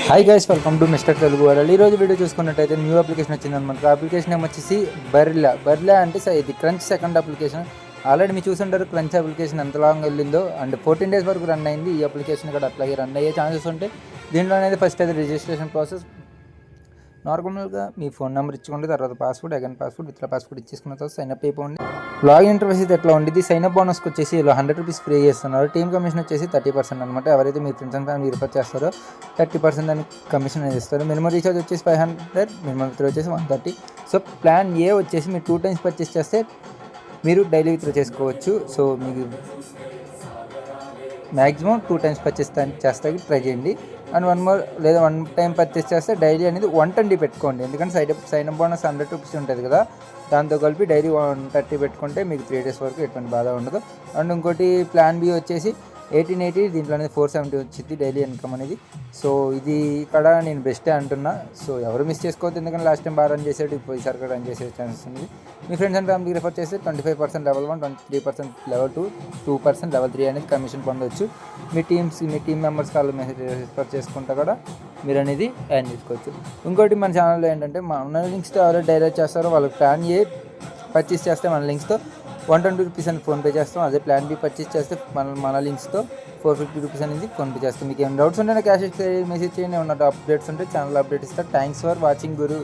Hi guys, welcome to mister Telugu world. ఈరోజు video చూసుకున్నట్టయితే new application వచ్చిందనమాట. అప్లికేషన్ నేమ్ వచ్చేసి బర్లా అంటే ఇది క్రంచ్ సెకండ్ అప్లికేషన్. ఆల్రెడీ మీరు చూసుంటారు క్రంచ్ అప్లికేషన్ ఎంత లాంగ్ వెళ్ళిందో. అండ్ 14 days వరకు రన్ అయింది. ఈ అప్లికేషన్ కూడా అట్లాగే రన్ అయ్యే ఛాన్సెస్ ఉంటాయి. దీంట్లో అనేది ఫస్ట్ అయితే రిజిస్ట్రేషన్ ప్రాసెస్. నార్మల్గా మీ ఫోన్ నెంబర్ ఇచ్చుకోండి, తర్వాత పాస్వర్డ్, అగైన్ పాస్వర్డ్, ఇట్లా పాస్వర్డ్ ఇచ్చేసుకున్న తర్వాత సైన్అప్ అయిపోండి. లాగిన్ ఇంటర్ఫేస్ అయితే ఎట్లా ఉండేది, సైన్అప్ బోనస్కి వచ్చేసి ఇలా 100 rupees పే చేస్తున్నారు. టీమ్ కమిషన్ వచ్చేసి 30% అనమాట. ఎవరైతే మీ ఫ్రెండ్స్ అండ్ ఫ్యామిలీ రిఫర్ చేస్తారో 30% దానికి కమిషన్ అనేది ఇస్తారు. మినిమం రీఛార్జ్ వచ్చేసి 500, మినిమం విత్డ్రా వచ్చేసి 130. సో ప్లాన్ ఏ వచ్చేసి మీరు 2 times పర్చేస్ చేస్తే మీరు డైలీ విత్డ్రా చేసుకోవచ్చు. సో మీకు మ్యాక్సిమం 2 times పర్చేస్ చేస్తాకి ట్రై చేయండి. అండ్ 1 more లేదా 1 time పర్చేస్ చేస్తే డైలీ అనేది 120 పెట్టుకోండి. ఎందుకంటే సైన్అప్ బోనస్ 100 rupees ఉంటుంది కదా, దాంతో కలిపి డైలీ 130 పెట్టుకుంటే మీకు 3 days వరకు ఎటువంటి బాధ ఉండదు. అండ్ ఇంకోటి ప్లాన్ బి వచ్చేసి 1880, దీంట్లో అనేది 470 వచ్చింది డైలీ ఇన్కమ్ అనేది. సో ఇది ఇక్కడ నేను బెస్టే అంటున్నా. సో ఎవరు మిస్ చేసుకోవద్దు, ఎందుకంటే లాస్ట్ టైం బాగా రన్ చేసాడు, ఇప్పుడు ఈసారి కూడా రన్ చేసే ఛాన్సెస్ ఉంది. మీ ఫ్రెండ్స్ అండ్ ఫ్యామిలీకి రిఫర్ చేస్తే 25% లెవెల్ 1, 23% లెవెల్ 2, 2% లెవెల్ 3 అనేది కమిషన్ పొందవచ్చు. మీ టీమ్ మెంబర్స్ వాళ్ళు మెసేజ్ రిఫర్ చేసుకుంటే కూడా మీరు అనేది యాడ్ చేసుకోవచ్చు. ఇంకోటి మన ఛానల్లో ఏంటంటే మన లింక్స్తో ఎవరైతే డైరెక్ట్ చేస్తారో వాళ్ళకి ప్లాన్ ఏ పర్చేస్ చేస్తే మన లింక్స్తో 120 rupees అని ఫోన్పే చేస్తాం. అదే ప్లాన్ బి పర్చేస్ చేస్తే మన లింక్స్తో 450 rupees అనేది ఫోన్పే చేస్తాం. మీకు ఏమైనా డౌట్స్ ఉంటే క్యాష్ మెసేజ్ చేయండి. ఏమన్నా అప్డేట్స్ ఉంటే ఛానల్ అప్డేట్ ఇస్తారు. Thanks for watching Guru.